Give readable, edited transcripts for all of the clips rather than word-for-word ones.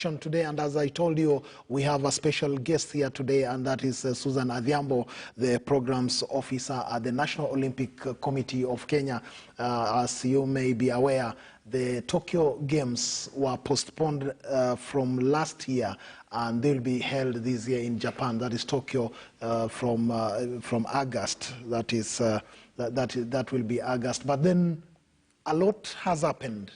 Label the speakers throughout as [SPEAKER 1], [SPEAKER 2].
[SPEAKER 1] Today, and as I told you, we have a special guest here today, and that is Susan Adhiambo, the programs officer at the National Olympic Committee of Kenya. As you may be aware, the Tokyo Games were postponed from last year, and they'll be held this year in Japan. That is Tokyo from August. That will be August. But then a lot has happened.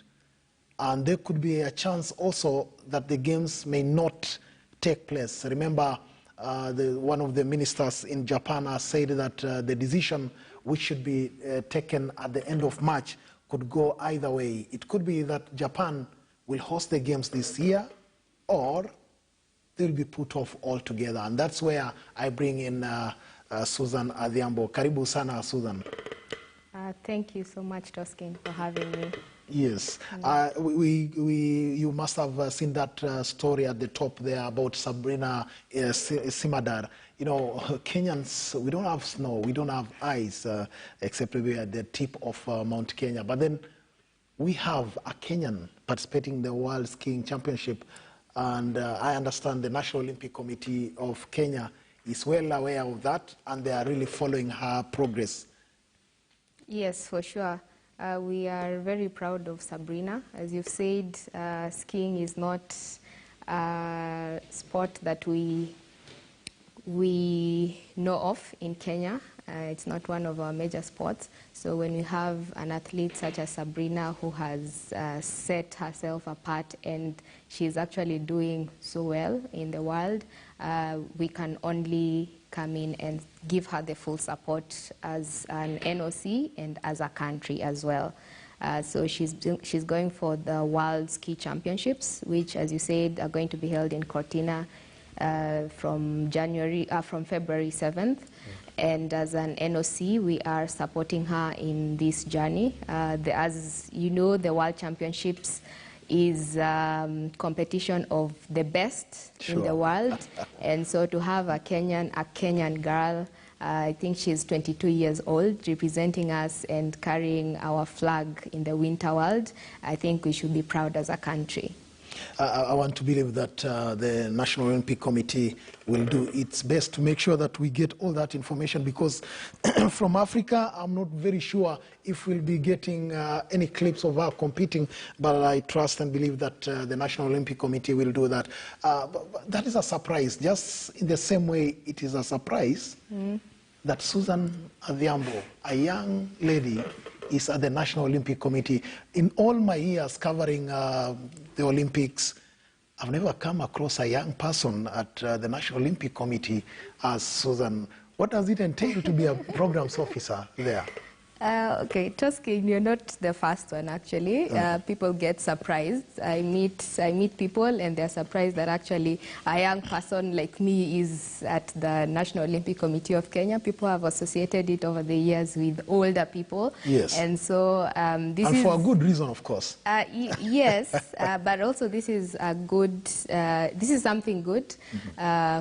[SPEAKER 1] And there could be a chance also that the games may not take place. Remember, one of the ministers in Japan has said that the decision which should be taken at the end of March could go either way. It could be that Japan will host the games this year, or they'll be put off altogether. And that's where I bring in Susan Adhiambo. Karibu sana, Susan.
[SPEAKER 2] Thank you so much, Toskin, for having me.
[SPEAKER 1] Yes, you must have seen that story at the top there about Sabrina Simadar. You know, Kenyans, we don't have snow, we don't have ice, except we are at the tip of Mount Kenya. But then we have a Kenyan participating in the World Skiing Championship, and I understand the National Olympic Committee of Kenya is well aware of that, and they are really following her progress. Yes,
[SPEAKER 2] for sure. We are very proud of Sabrina. As you've said, skiing is not a sport that we know of in Kenya. It's not one of our major sports. So when we have an athlete such as Sabrina who has set herself apart and she's actually doing so well in the world, we can only come in and give her the full support as an NOC and as a country as well. So she's going for the World Ski Championships, which, as you said, are going to be held in Cortina from February 7th. And as an NOC, we are supporting her in this journey. As you know, the World Championships is competition of the best in the world. And so to have a Kenyan girl, I think she's 22 years old, representing us and carrying our flag in the winter world, I think we should be proud as a country. I want to believe that the National Olympic Committee will do its best to make sure that we get all that information, because from Africa, I'm not very sure if we'll be getting any clips of her competing, but I trust and believe that the National Olympic Committee will do that. But that is a surprise, just in the same way it is a surprise that Susan Adhiambo, a young lady, is at the National Olympic Committee. In all my years covering the Olympics, I've never come across a young person at the National Olympic Committee as Susan. What does it entail to be a programs officer there? Okay, Toskin, you're not the first one, actually. People get surprised. I meet people and they're surprised that actually a young person like me is at the National Olympic Committee of Kenya. People have associated it over the years with older people.
[SPEAKER 1] Yes.
[SPEAKER 2] And so this is...
[SPEAKER 1] for a good reason, of course.
[SPEAKER 2] Yes, but also this is a good... this is something good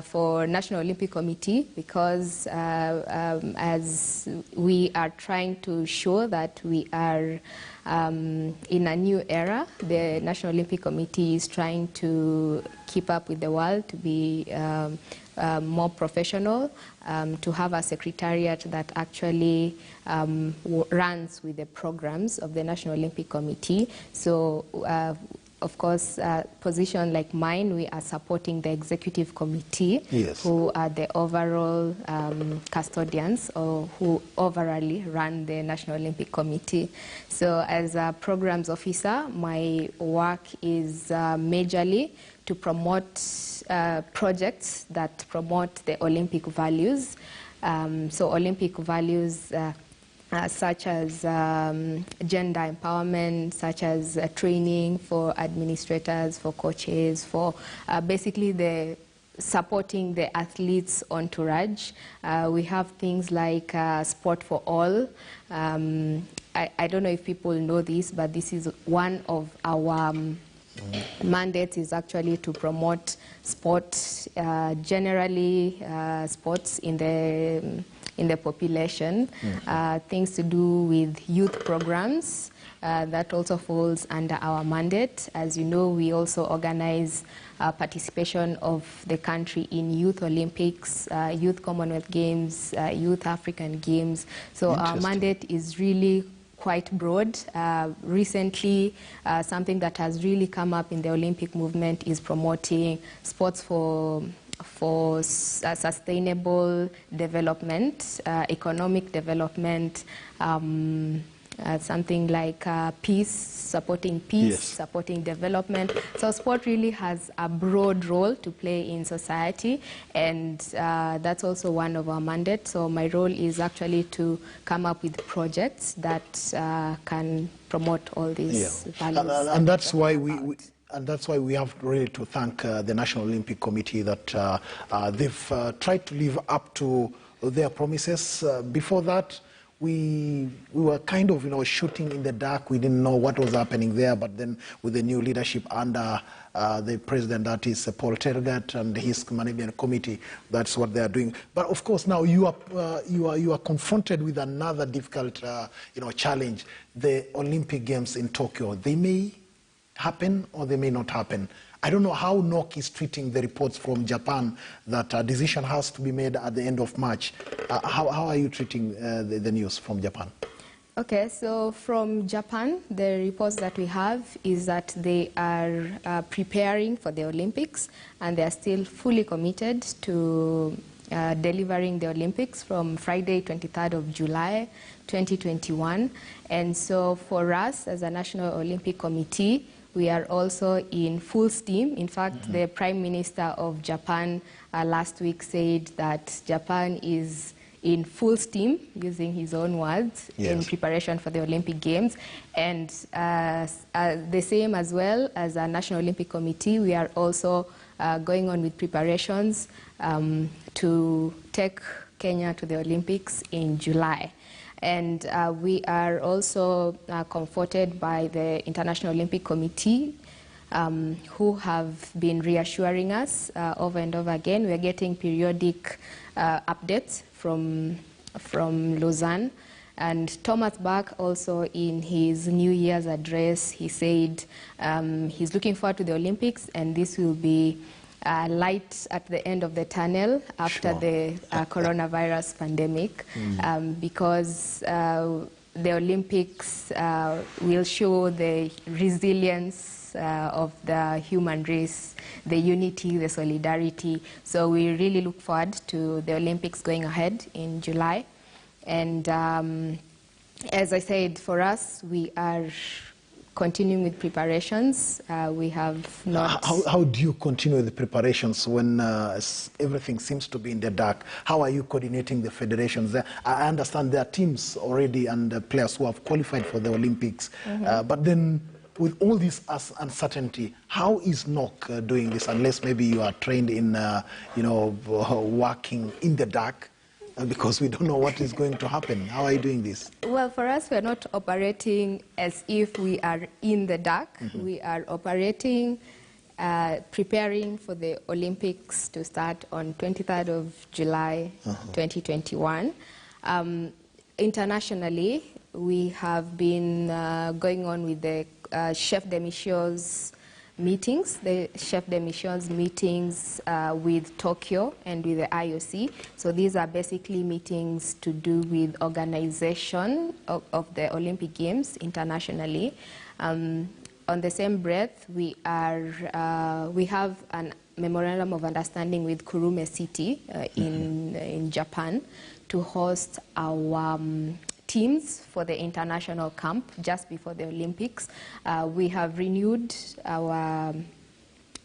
[SPEAKER 2] for National Olympic Committee, because as we are trying to show that we are in a new era. The National Olympic Committee is trying to keep up with the world, to be more professional, to have a secretariat that actually runs with the programs of the National Olympic Committee. So of course, position like mine, we are supporting the executive committee,
[SPEAKER 1] yes,
[SPEAKER 2] who are the overall custodians, or who overall run the National Olympic Committee. So as a programs officer, my work is majorly to promote projects that promote the Olympic values. So Olympic values such as gender empowerment, such as training for administrators, for coaches, for basically the supporting the athletes' entourage. We have things like sport for all. I don't know if people know this, but this is one of our mandate, is actually to promote sport, generally sports in the population, things to do with youth programs. That also falls under our mandate. As you know, we also organize participation of the country in Youth Olympics, Youth Commonwealth Games, Youth African Games. So our mandate is really quite broad. Recently, something that has really come up in the Olympic movement is promoting sports for sustainable development, economic development, something like peace, supporting peace, supporting development. So sport really has a broad role to play in society, and that's also one of our mandates. So my role is actually to come up with projects that can promote all these values.
[SPEAKER 1] And that's why and that's why we have really to thank the National Olympic Committee that they've tried to live up to their promises. Before that, we were kind of, shooting in the dark. We didn't know what was happening there. But then with the new leadership under the president, that is Paul Tergat, and his management committee, that's what they are doing. But of course, now you are confronted with another difficult, challenge. The Olympic Games in Tokyo. They may happen or they may not happen. I don't know how NOC is treating the reports from Japan that a decision has to be made at the end of March. How are you treating the news from Japan?
[SPEAKER 2] Okay, so from Japan, the reports that we have is that they are preparing for the Olympics, and they are still fully committed to delivering the Olympics from Friday, 23rd of July, 2021. And so for us, as a National Olympic Committee, we are also in full steam. In fact, the Prime Minister of Japan last week said that Japan is in full steam, using his own words, in preparation for the Olympic Games. And the same as well as a National Olympic Committee, we are also going on with preparations to take Kenya to the Olympics in July. And we are also comforted by the International Olympic Committee, who have been reassuring us over and over again. We are getting periodic updates from Lausanne. And Thomas Bach also, in his New Year's address, he said he's looking forward to the Olympics, and this will be light at the end of the tunnel after the coronavirus pandemic, because the Olympics will show the resilience of the human race, the unity, the solidarity. So we really look forward to the Olympics going ahead in July. And as I said, for us, we are continuing with preparations. We have not...
[SPEAKER 1] How do you continue the preparations when everything seems to be in the dark? How are you coordinating the federations there? I understand there are teams already and players who have qualified for the Olympics. But then with all this uncertainty, how is NOC doing this? Unless maybe you are trained in, working in the dark, because we don't know what is going to happen. How are you doing this?
[SPEAKER 2] Well, for us, we are not operating as if we are in the dark. We are operating, preparing for the Olympics to start on 23rd of July, 2021. Internationally, we have been going on with the chef de missions meetings, the chef de missions meetings with Tokyo and with the IOC. So these are basically meetings to do with organization of the Olympic Games internationally. On the same breath, we have a memorandum of understanding with Kurume City in Japan to host our teams for the international camp just before the Olympics. We have renewed our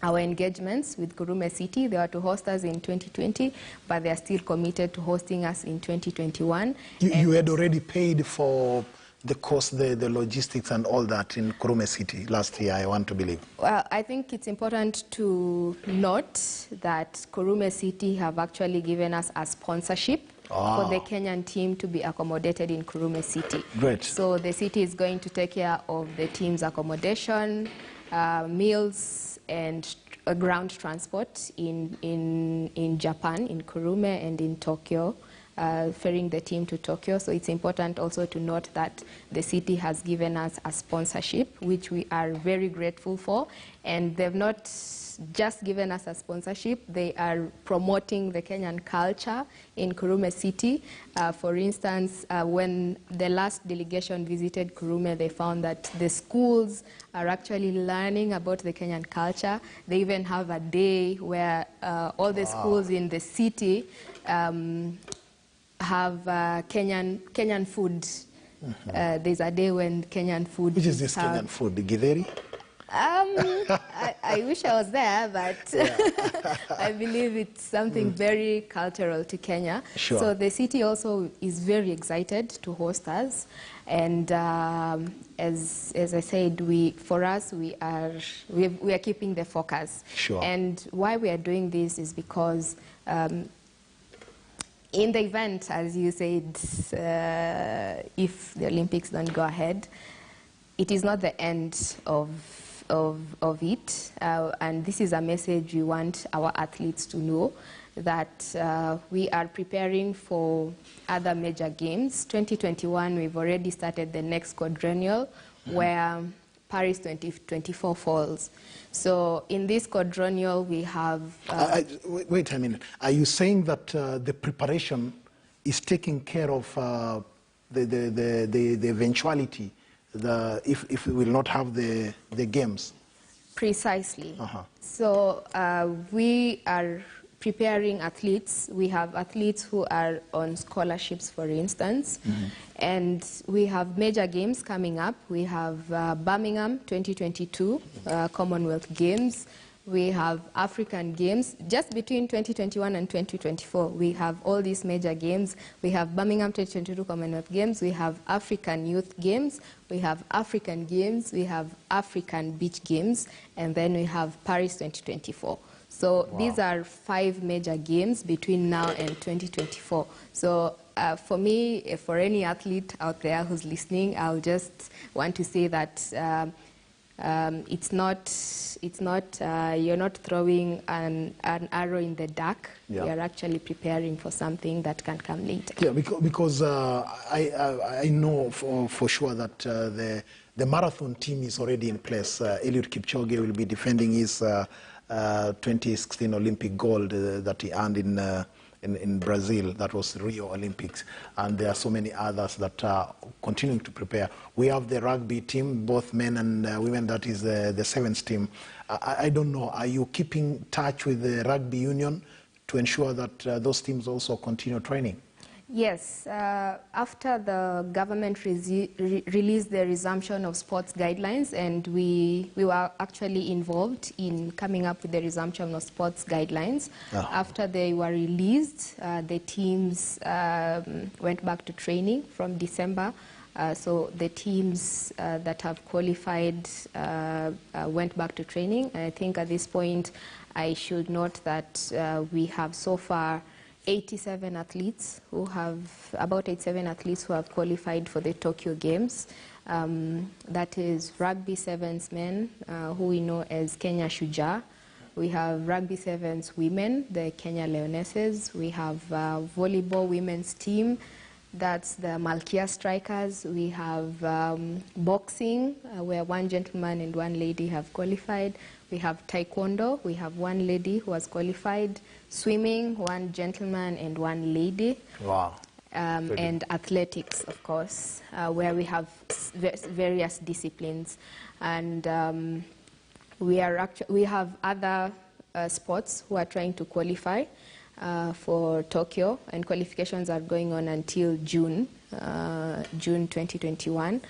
[SPEAKER 2] engagements with Kurume City. They were to host us in 2020, but they are still committed to hosting us in 2021.
[SPEAKER 1] You had already paid for the cost, the logistics and all that in Kurume City last year, I want to believe.
[SPEAKER 2] Well, I think it's important to note that Kurume City have actually given us a sponsorship for the Kenyan team to be accommodated in Kurume City.
[SPEAKER 1] Great.
[SPEAKER 2] So the city is going to take care of the team's accommodation, meals, and ground transport in Japan, in Kurume, and in Tokyo, ferrying the team to Tokyo. So it's important also to note that the city has given us a sponsorship, which we are very grateful for, and they've not just given us a sponsorship. They are promoting the Kenyan culture in Kurume City. For instance, when the last delegation visited Kurume, they found that the schools are actually learning about the Kenyan culture. They even have a day where all the schools in the city have Kenyan food. There's a day when Kenyan food.
[SPEAKER 1] Which is this Kenyan food? The githeri?
[SPEAKER 2] I wish I was there, but I believe it's something very cultural to Kenya.
[SPEAKER 1] Sure.
[SPEAKER 2] So the city also is very excited to host us. And as I said, we are keeping the focus.
[SPEAKER 1] Sure.
[SPEAKER 2] And why we are doing this is because in the event, as you said, if the Olympics don't go ahead, it is not the end of it, and this is a message we want our athletes to know, that we are preparing for other major games. 2021, we've already started the next quadrennial, where Paris 2024 falls. So in this quadrennial, we have...
[SPEAKER 1] wait a minute. Are you saying that the preparation is taking care of the eventuality, if we will not have the games?
[SPEAKER 2] Precisely. So we are preparing athletes. We have athletes who are on scholarships, for instance, and we have major games coming up. We have Birmingham 2022 Commonwealth Games. We have African Games. Just between 2021 and 2024, we have all these major games. We have Birmingham 2022 Commonwealth Games. We have African Youth Games. We have African Games. We have African Beach Games. And then we have Paris 2024. So these are 5 major games between now and 2024. So for me, for any athlete out there who's listening, I'll just want to say that it's not you're not throwing an arrow in the dark.
[SPEAKER 1] Yeah.
[SPEAKER 2] You're actually preparing for something that can come later.
[SPEAKER 1] Yeah, because I know for sure that the marathon team is already in place. Eliud Kipchoge will be defending his 2016 Olympic gold that he earned in Brazil. That was Rio Olympics, and there are so many others that are continuing to prepare. We have the rugby team, both men and women. That is the sevens team. I don't know, are you keeping touch with the rugby union to ensure that those teams also continue training?
[SPEAKER 2] Yes, after the government released the resumption of sports guidelines, and we were actually involved in coming up with the resumption of sports guidelines. After they were released, the teams went back to training from December. So the teams that have qualified went back to training. And I think at this point, I should note that we have so far 87 athletes who have qualified for the Tokyo Games. That is rugby sevens men, who we know as Kenya Shujaa. We have rugby sevens women, the Kenya Leonesses. We have volleyball women's team, that's the Malkia Strikers. We have boxing, where 1 gentleman and 1 lady have qualified. We have taekwondo. We have 1 lady who has qualified. Swimming, 1 gentleman and 1 lady.
[SPEAKER 1] Wow.
[SPEAKER 2] And athletics, of course, where we have various disciplines. And we have other sports who are trying to qualify for Tokyo, and qualifications are going on until June 2021.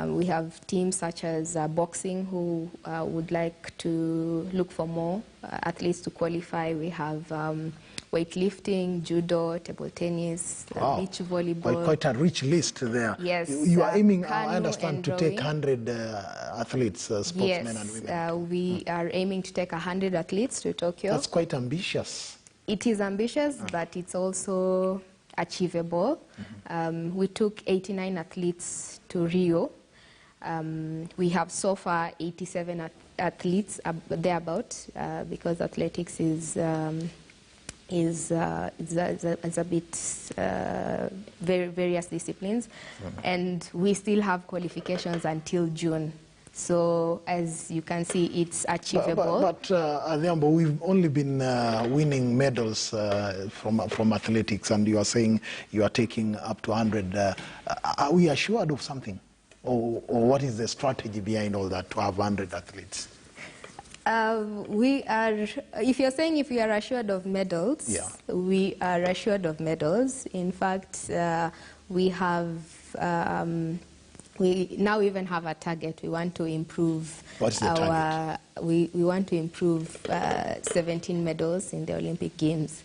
[SPEAKER 2] We have teams such as boxing who would like to look for more athletes to qualify. We have weightlifting, judo, table tennis, beach volleyball.
[SPEAKER 1] Quite a rich list there.
[SPEAKER 2] Yes.
[SPEAKER 1] You are aiming, I understand, to take 100 athletes, sportsmen and women.
[SPEAKER 2] Yes, we are aiming to take 100 athletes to Tokyo.
[SPEAKER 1] That's quite ambitious.
[SPEAKER 2] It is ambitious, but it's also achievable. We took 89 athletes to Rio. We have so far 87 athletes thereabout, because athletics is a bit various disciplines, and we still have qualifications until June. So as you can see, it's achievable.
[SPEAKER 1] But Adhiambo, we've only been winning medals from athletics, and you are saying you are taking up to 100. Are we assured of something? Or what is the strategy behind all that to have 100 athletes?
[SPEAKER 2] We are, if you're saying if we are assured of medals,
[SPEAKER 1] yeah,
[SPEAKER 2] we are assured of medals. In fact, we have, we now even have a target. We want to improve.
[SPEAKER 1] What's the target?
[SPEAKER 2] We want to improve 17 medals in the Olympic Games.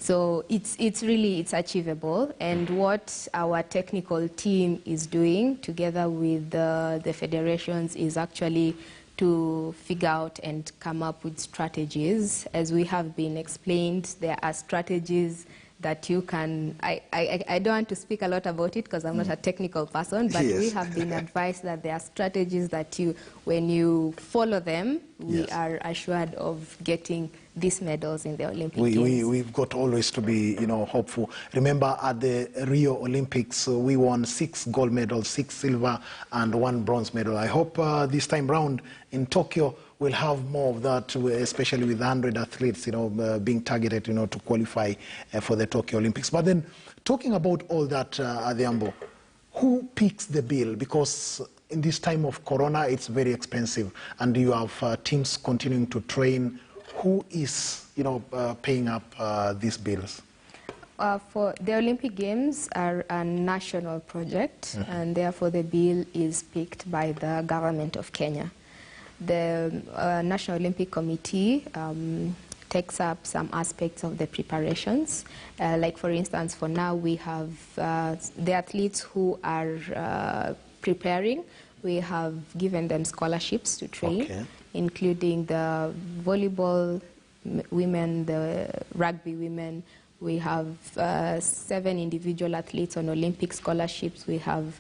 [SPEAKER 2] So it's really achievable, and what our technical team is doing together with the federations is actually to figure out and come up with strategies. As we have been explained, there are strategies that you can, I don't want to speak a lot about it because I'm not a technical person, but
[SPEAKER 1] yes,
[SPEAKER 2] we have been advised that there are strategies that when you follow them, we
[SPEAKER 1] yes,
[SPEAKER 2] are assured of getting these medals in the Olympic Games.
[SPEAKER 1] We've got always to be, hopeful. Remember, at the Rio Olympics, we won 6 gold medals, 6 silver, and 1 bronze medal. I hope this time round in Tokyo we'll have more of that, especially with 100 athletes, being targeted, to qualify for the Tokyo Olympics. But then, talking about all that, Adhiambo, who picks the bill? Because in this time of Corona, it's very expensive, and you have teams continuing to train. Who is, paying up these bills?
[SPEAKER 2] For the Olympic Games are a national project, and therefore the bill is picked by the government of Kenya. The National Olympic Committee takes up some aspects of the preparations. Like for instance, for now we have the athletes who are preparing. We have given them scholarships to train, including the volleyball women, the rugby women. We have 7 individual athletes on Olympic scholarships. We have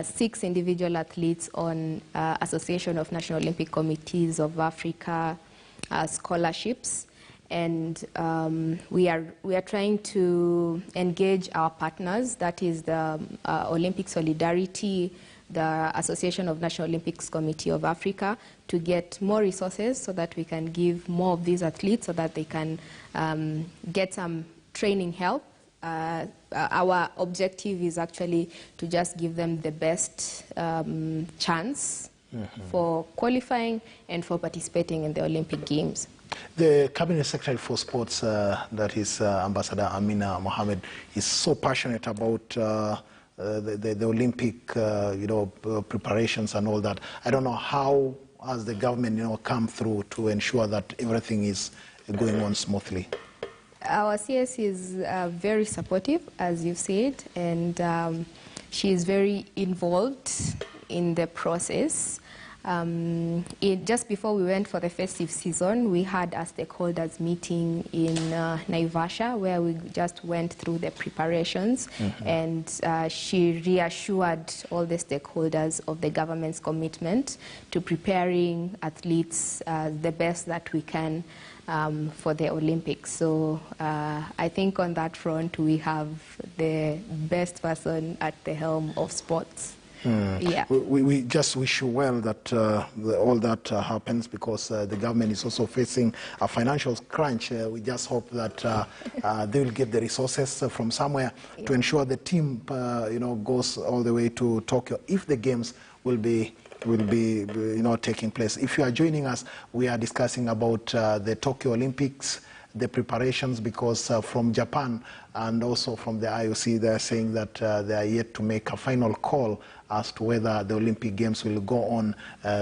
[SPEAKER 2] 6 individual athletes on Association of National Olympic Committees of Africa scholarships. And we are trying to engage our partners, that is the Olympic Solidarity, the Association of National Olympics Committee of Africa, to get more resources so that we can give more of these athletes so that they can get some training help. Our objective is actually to just give them the best chance for qualifying and for participating in the Olympic Games.
[SPEAKER 1] The Cabinet Secretary for Sports, that is Ambassador Amina Mohammed, is so passionate about the Olympic, preparations and all that. I don't know how has the government, come through to ensure that everything is going on smoothly.
[SPEAKER 2] Our CS is very supportive, as you said, and she is very involved in the process. Just before we went for the festive season, we had a stakeholders meeting in Naivasha where we just went through the preparations, and she reassured all the stakeholders of the government's commitment to preparing athletes the best that we can for the Olympics. So I think on that front we have the best person at the helm of sports. Yeah.
[SPEAKER 1] We just wish you well that all that happens, because the government is also facing a financial crunch. We just hope that they will get the resources from somewhere to ensure the team goes all the way to Tokyo, if the games will be taking place. If you are joining us, we are discussing about the Tokyo Olympics, the preparations, because from Japan and also from the IOC, they are saying that they are yet to make a final call as to whether the Olympic Games will go on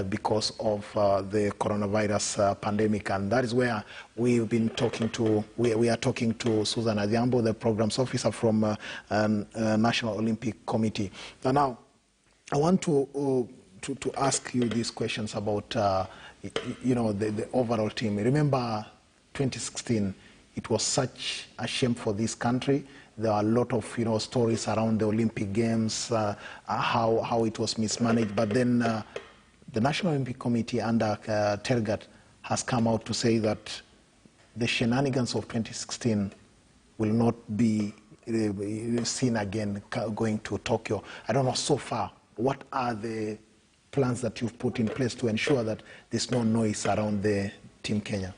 [SPEAKER 1] because of the coronavirus pandemic. And that is where we've been talking to, we are talking to Susan Adhiambo, the programs officer from National Olympic Committee. And now, I want to ask you these questions about, the overall team. Remember 2016, it was such a shame for this country. There are a lot of, stories around the Olympic Games, how it was mismanaged. But then the National Olympic Committee under Tergat has come out to say that the shenanigans of 2016 will not be seen again going to Tokyo. I don't know, so far, what are the plans that you've put in place to ensure that there's no noise around the Team Kenya?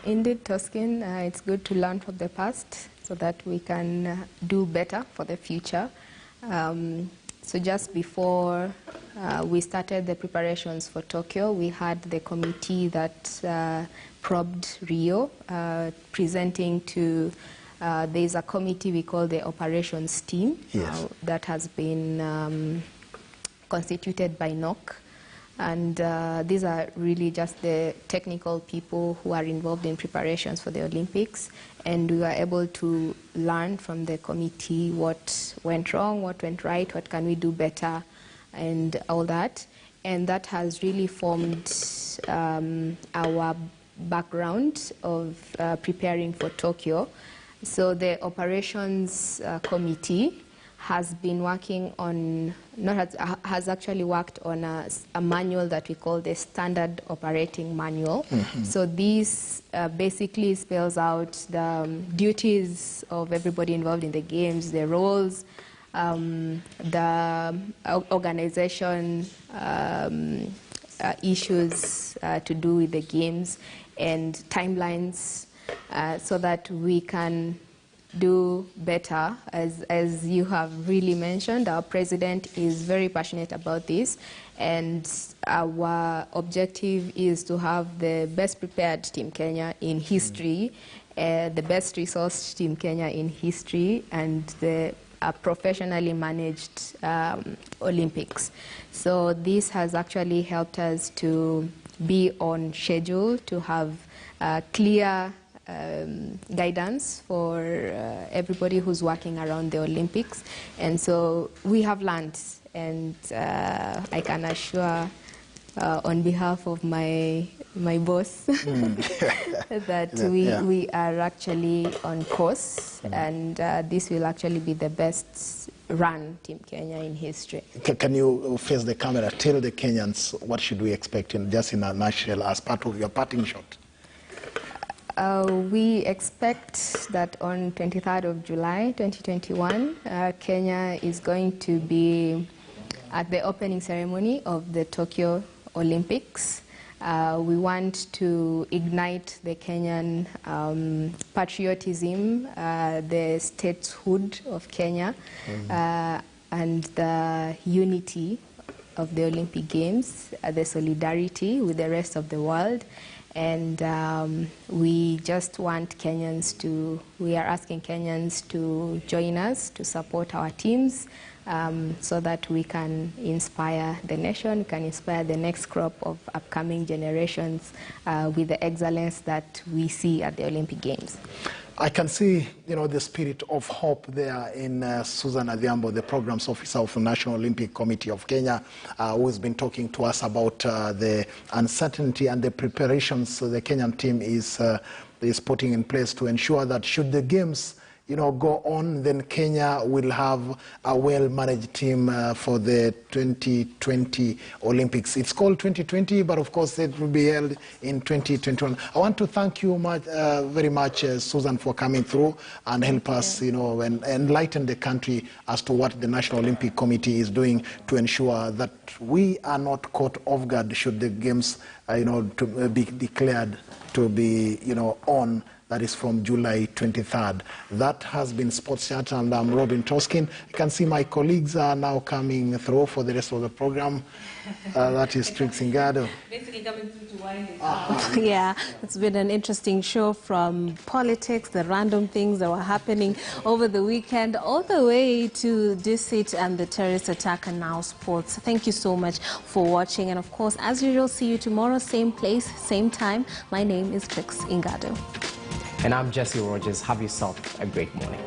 [SPEAKER 2] Indeed, Toskin, it's good to learn from the past so that we can do better for the future. So just before we started the preparations for Tokyo, we had the committee that probed Rio, presenting to, there's a committee we call the operations team.
[SPEAKER 1] Yes.
[SPEAKER 2] That has been constituted by NOC. And these are really just the technical people who are involved in preparations for the Olympics. And we were able to learn from the committee what went wrong, what went right, what can we do better, and all that. And that has really formed our background of preparing for Tokyo. So the operations committee has been working on, has actually worked on a manual that we call the Standard Operating Manual. Mm-hmm. So this basically spells out the duties of everybody involved in the games, the roles, the organization issues to do with the games, and timelines, so that we can do better. As you have really mentioned, our president is very passionate about this, and our objective is to have the best prepared Team Kenya in history, the best resourced Team Kenya in history, and the professionally managed Olympics. So this has actually helped us to be on schedule, to have clear guidance for everybody who's working around the Olympics. And so we have learned, and I can assure on behalf of my boss that we are actually on course, and this will actually be the best run Team Kenya in history.
[SPEAKER 1] Can you face the camera, tell the Kenyans what should we expect just in a nutshell as part of your parting shot?
[SPEAKER 2] We expect that on 23rd of July 2021, Kenya is going to be at the opening ceremony of the Tokyo Olympics. We want to ignite the Kenyan patriotism, the statehood of Kenya, and the unity of the Olympic Games, the solidarity with the rest of the world. And we just want Kenyans to, we are asking Kenyans to join us, to support our teams, so that we can inspire the nation, we can inspire the next crop of upcoming generations with the excellence that we see at the Olympic Games.
[SPEAKER 1] I can see, the spirit of hope there in Susan Adhiambo, the Programs Officer of the National Olympic Committee of Kenya, who has been talking to us about the uncertainty and the preparations the Kenyan team is putting in place to ensure that should the games go on, then Kenya will have a well-managed team for the 2020 Olympics. It's called 2020, but of course it will be held in 2021. I want to thank you very much, Susan, for coming through and help us, and enlighten the country as to what the National Olympic Committee is doing to ensure that we are not caught off guard should the games, to be declared to be, on. That is from July 23rd. That has been Sports Chat, and I'm Robin Toskin. You can see my colleagues are now coming through for the rest of the program. That is Trix Ingado.
[SPEAKER 3] Basically coming through to wind it up. Yeah, it's been an interesting show, from politics, the random things that were happening over the weekend, all the way to Deceit and the terrorist attack, and now sports. Thank you so much for watching. And of course, as usual, see you tomorrow, same place, same time. My name is Trix Ingado.
[SPEAKER 4] And I'm Jesse Rogers. Have yourself a great morning.